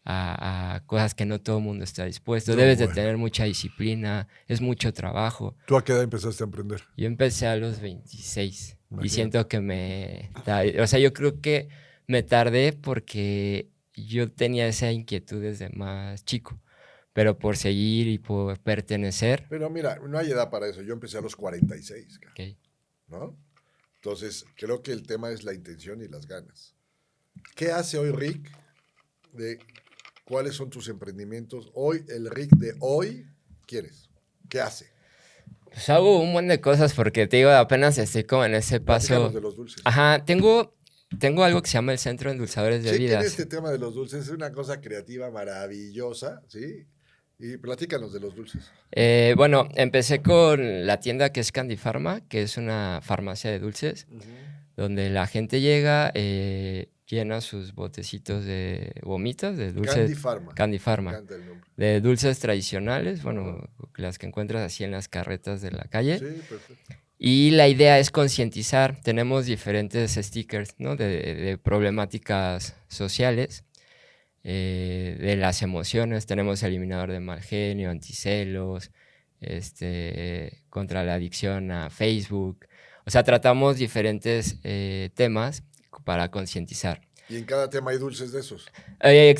a cosas que no todo el mundo está dispuesto. Debes de tener mucha disciplina, es mucho trabajo. ¿Tú a qué edad empezaste a emprender? Yo empecé a los 26. Imagínate. Y siento que o sea, yo creo que me tardé porque yo tenía esa inquietud desde más chico. Pero por seguir y por pertenecer. Pero mira, no hay edad para eso. Yo empecé a los 46. Okay. ¿No? Entonces, creo que el tema es la intención y las ganas. ¿Qué hace hoy Rick? ¿Cuáles son tus emprendimientos? Hoy, el Rick de hoy, ¿quieres? ¿Qué hace? Pues hago un montón de cosas porque te digo, apenas estoy como en ese paso. Platícanos de los dulces. Ajá, tengo algo que se llama el Centro de Endulzadores de Vidas. Este tema de los dulces es una cosa creativa maravillosa, ¿sí? Y platícanos de los dulces. Bueno, empecé con la tienda que es Candy Pharma, que es una farmacia de dulces, donde la gente llega, llena sus botecitos de gomitas, de dulces. Candy Pharma. Candy Pharma. Me encanta el nombre. De dulces tradicionales, bueno, las que encuentras así en las carretas de la calle. Sí, perfecto. Y la idea es concientizar. Tenemos diferentes stickers, ¿no? de problemáticas sociales. De las emociones, tenemos eliminador de mal genio, anticelos, contra la adicción a Facebook. O sea, tratamos diferentes temas para concientizar. ¿Y en cada tema hay dulces de esos?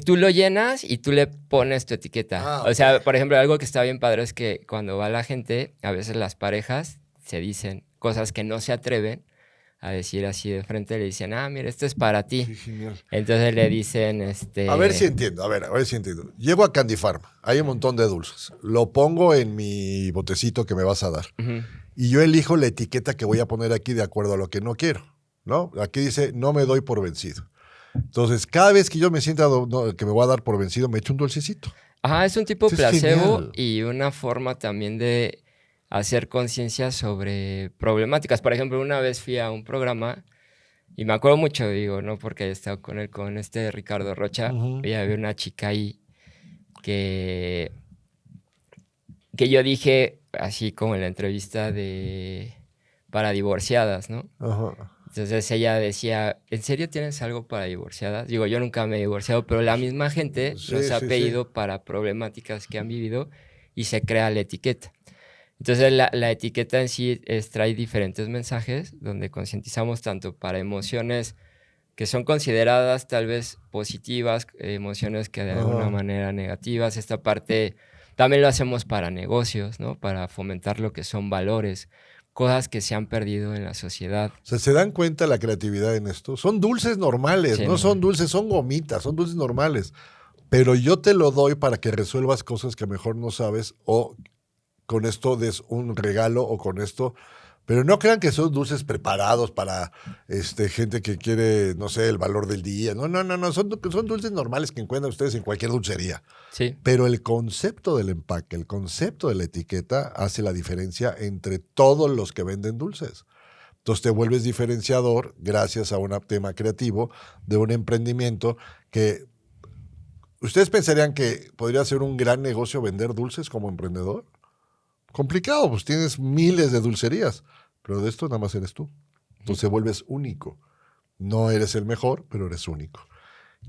Tú lo llenas y tú le pones tu etiqueta. O sea, por ejemplo, algo que está bien padre es que cuando va la gente, a veces las parejas se dicen cosas que no se atreven a decir así de frente, le dicen, mira, esto es para ti. Sí, genial. Entonces le dicen, A ver si entiendo, a ver si entiendo. Llego a Candy Pharma, hay un montón de dulces. Lo pongo en mi botecito que me vas a dar. Y yo elijo la etiqueta que voy a poner aquí de acuerdo a lo que no quiero, ¿no? Aquí dice, no me doy por vencido. Entonces, cada vez que yo me sienta que me voy a dar por vencido, me echo un dulcecito. Ajá, es un tipo Eso es placebo genial. y una forma también de hacer conciencia sobre problemáticas. Por ejemplo, una vez fui a un programa y me acuerdo mucho, digo, no porque he estado con él, con este Ricardo Rocha, Ujú. y había una chica ahí que, que yo dije, así como en la entrevista de para divorciadas, ¿no? Ajá. Entonces ella decía, ¿en serio tienes algo para divorciadas? Digo, yo nunca me he divorciado, pero la misma gente nos Sí, ha sí, sí. pedido para problemáticas que han vivido y se crea la etiqueta. Entonces la etiqueta en sí trae diferentes mensajes donde concientizamos tanto para emociones que son consideradas tal vez positivas, emociones que de alguna Ajá. manera negativas. Esta parte también lo hacemos para negocios, ¿no? Para fomentar lo que son valores, cosas que se han perdido en la sociedad. O sea, ¿se dan cuenta la creatividad en esto? Son dulces normales, Sí, no no. son dulces, son gomitas, son dulces normales. Pero yo te lo doy para que resuelvas cosas que mejor no sabes o con esto des un regalo o con esto. Pero no crean que son dulces preparados para gente que quiere, no sé, el valor del día. No, no, no, no. Son dulces normales que encuentran ustedes en cualquier dulcería. Sí, Pero el concepto del empaque, el concepto de la etiqueta hace la diferencia entre todos los que venden dulces. Entonces te vuelves diferenciador gracias a un tema creativo de un emprendimiento que ustedes pensarían que podría ser un gran negocio vender dulces como emprendedor. Complicado, pues tienes miles de dulcerías, pero de esto nada más eres tú. Entonces vuelves único. No eres el mejor, pero eres único.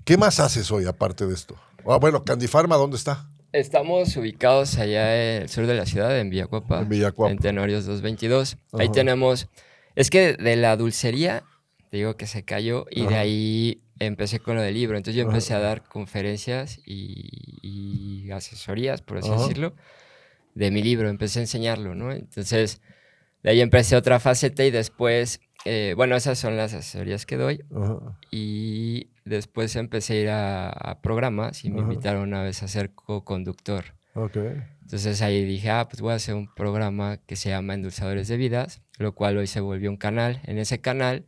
¿Qué más haces hoy aparte de esto? Ah, bueno, Candy Pharma, ¿dónde está? estamos ubicados allá en el sur de la ciudad, en En Villacuapa, en Villacuapa. Tenorios 222. Ahí Ajá, tenemos, es que de la dulcería, te digo que se cayó, y de ajá, ahí empecé con lo del libro. Entonces yo empecé a ajá, dar conferencias y asesorías, por así ajá, decirlo, de mi libro. Empecé a enseñarlo, ¿no? Entonces de ahí empecé otra faceta y después, bueno, esas son las asesorías que doy. ajá, Y después empecé a ir a programas y me ajá. invitaron una vez a ser co-conductor. Ok. Entonces ahí dije, pues voy a hacer un programa que se llama Endulzadores de Vidas, lo cual hoy se volvió un canal. En ese canal,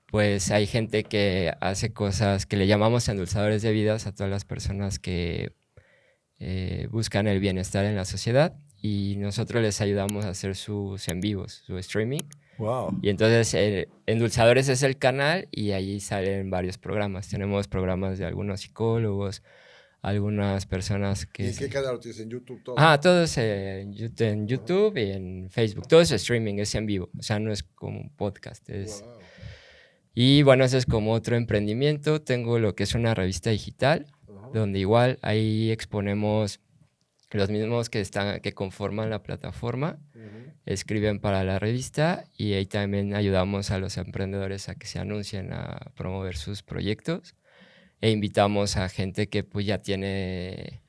pues hay gente que hace cosas que le llamamos endulzadores de vidas a todas las personas que buscan el bienestar en la sociedad y nosotros les ayudamos a hacer sus en vivos, su streaming. Wow. Y entonces Endulzadores es el canal y ahí salen varios programas. Tenemos programas de algunos psicólogos, algunas personas ¿Y que... en qué canal lo tienes? ¿En YouTube todo? Todo es en YouTube y en Facebook. Todo es streaming, es en vivo. O sea, no es como un podcast. Wow. Y bueno, ese es como otro emprendimiento. Tengo lo que es una revista digital, Ajá. donde igual ahí exponemos los mismos que conforman la plataforma, escriben para la revista y ahí también ayudamos a los emprendedores a que se anuncien, a promover sus proyectos e invitamos a gente que pues ya tiene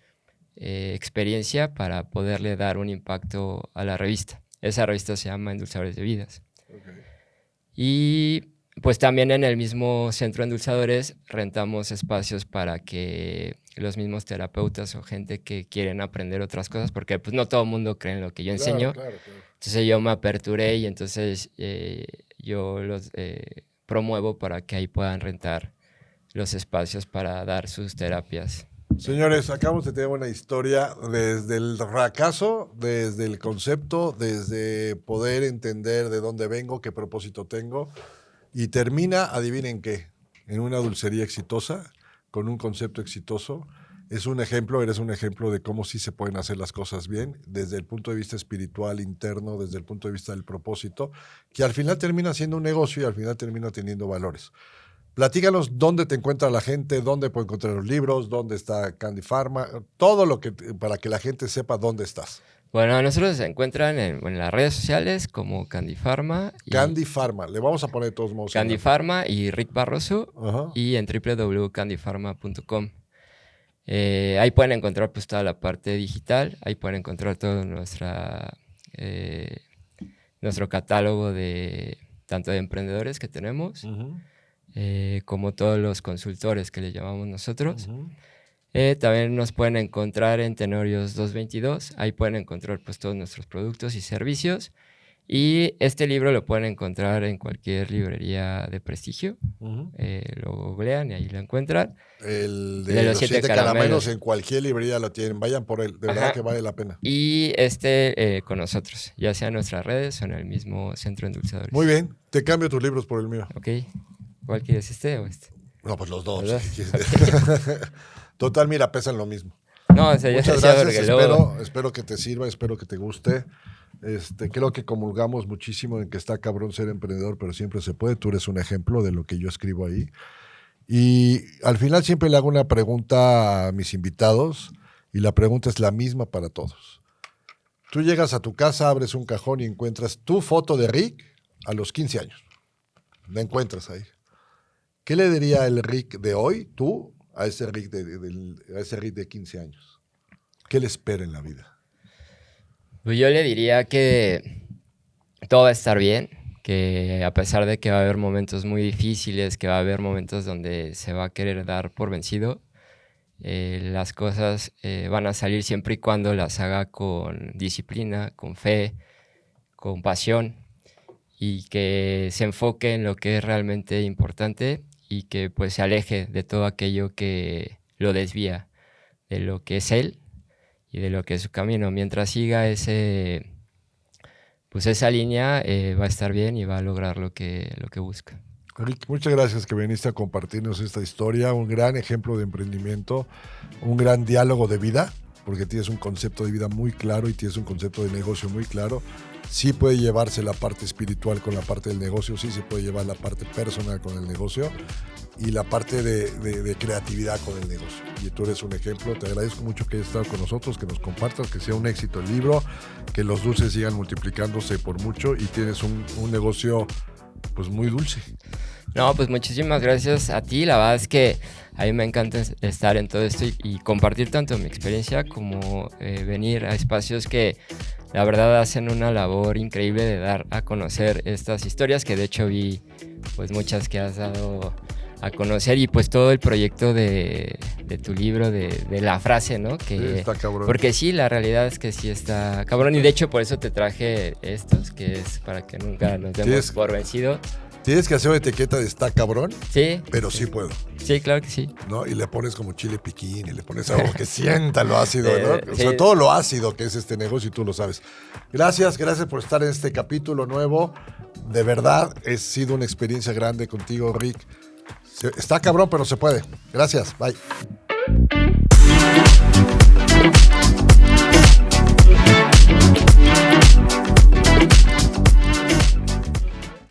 experiencia para poderle dar un impacto a la revista. Esa revista se llama Endulzadores de Vidas. Okay. Y pues también en el mismo centro de endulzadores rentamos espacios para que los mismos terapeutas o gente que quieren aprender otras cosas, porque pues no todo el mundo cree en lo que yo enseño. Claro. Entonces yo me aperturé y entonces yo los promuevo para que ahí puedan rentar los espacios para dar sus terapias. Señores, acabamos de tener una historia desde el fracaso, desde el concepto, desde poder entender de dónde vengo, qué propósito tengo, y termina, adivinen qué, en una dulcería exitosa, con un concepto exitoso. Es un ejemplo, eres un ejemplo de cómo sí se pueden hacer las cosas bien, desde el punto de vista espiritual interno, desde el punto de vista del propósito, que al final termina siendo un negocio y al final termina teniendo valores. Platícanos dónde te encuentra la gente, dónde puede encontrar los libros, dónde está Candy Pharma, todo lo que para que la gente sepa dónde estás. Bueno, nosotros se encuentran en las redes sociales como Candy Pharma Candy Pharma, le vamos a poner de todos modos. Candy Pharma y Rick Barroso. Ajá. Y en www.candypharma.com. Ahí pueden encontrar pues toda la parte digital, ahí pueden encontrar todo nuestro catálogo de tanto de emprendedores que tenemos, como todos los consultores que le llamamos nosotros. También nos pueden encontrar en Tenorios 222, ahí pueden encontrar pues todos nuestros productos y servicios. Y este libro lo pueden encontrar en cualquier librería de prestigio. Lo googlean y ahí lo encuentran. El de los 7 caramelos en cualquier librería lo tienen. Vayan por él, de verdad que vale la pena. Y con nosotros, ya sea en nuestras redes o en el mismo centro endulzadores. Muy bien, te cambio tus libros por el mío. Ok, ¿cuál quieres, este o este? No, pues los dos. Total, mira, pesan lo mismo. No, o sea, muchas gracias, espero que te sirva, espero que te guste. Creo que comulgamos muchísimo en que está cabrón ser emprendedor, pero siempre se puede. Tú eres un ejemplo de lo que yo escribo ahí. Y al final siempre le hago una pregunta a mis invitados y la pregunta es la misma para todos. Tú llegas a tu casa, abres un cajón y encuentras tu foto de Rick a los 15 años. La encuentras ahí. ¿Qué le diría el Rick de hoy, tú, a ese Rick de 15 años? ¿Qué le espera en la vida? Pues yo le diría que todo va a estar bien, que a pesar de que va a haber momentos muy difíciles, que va a haber momentos donde se va a querer dar por vencido, las cosas van a salir siempre y cuando las haga con disciplina, con fe, con pasión, y que se enfoque en lo que es realmente importante y que pues se aleje de todo aquello que lo desvía de lo que es él y de lo que es su camino. Mientras siga esa línea, va a estar bien y va a lograr lo que busca. Rick, muchas gracias que viniste a compartirnos esta historia, un gran ejemplo de emprendimiento, un gran diálogo de vida, porque tienes un concepto de vida muy claro y tienes un concepto de negocio muy claro. Sí puede llevarse la parte espiritual con la parte del negocio, sí se puede llevar la parte personal con el negocio y la parte de creatividad con el negocio. Y tú eres un ejemplo. Te agradezco mucho que hayas estado con nosotros, que nos compartas, que sea un éxito el libro, que los dulces sigan multiplicándose por mucho y tienes un negocio pues muy dulce. No, pues muchísimas gracias a ti. La verdad es que a mí me encanta estar en todo esto y compartir tanto mi experiencia como venir a espacios que la verdad hacen una labor increíble de dar a conocer estas historias, que de hecho vi pues muchas que has dado a conocer, y pues todo el proyecto de tu libro, de la frase, ¿no? Que, sí, está cabrón. Porque sí, la realidad es que sí está cabrón, y de hecho por eso te traje estos, que es para que nunca nos demos por vencido. Tienes que hacer una etiqueta de está cabrón, sí, pero sí puedo. Sí, claro que sí. ¿No? Y le pones como chile piquín y le pones algo que sienta lo ácido, ¿no? O sea, todo lo ácido que es este negocio y tú lo sabes. Gracias por estar en este capítulo nuevo. De verdad, ha sido una experiencia grande contigo, Rick. Está cabrón, pero se puede. Gracias, bye.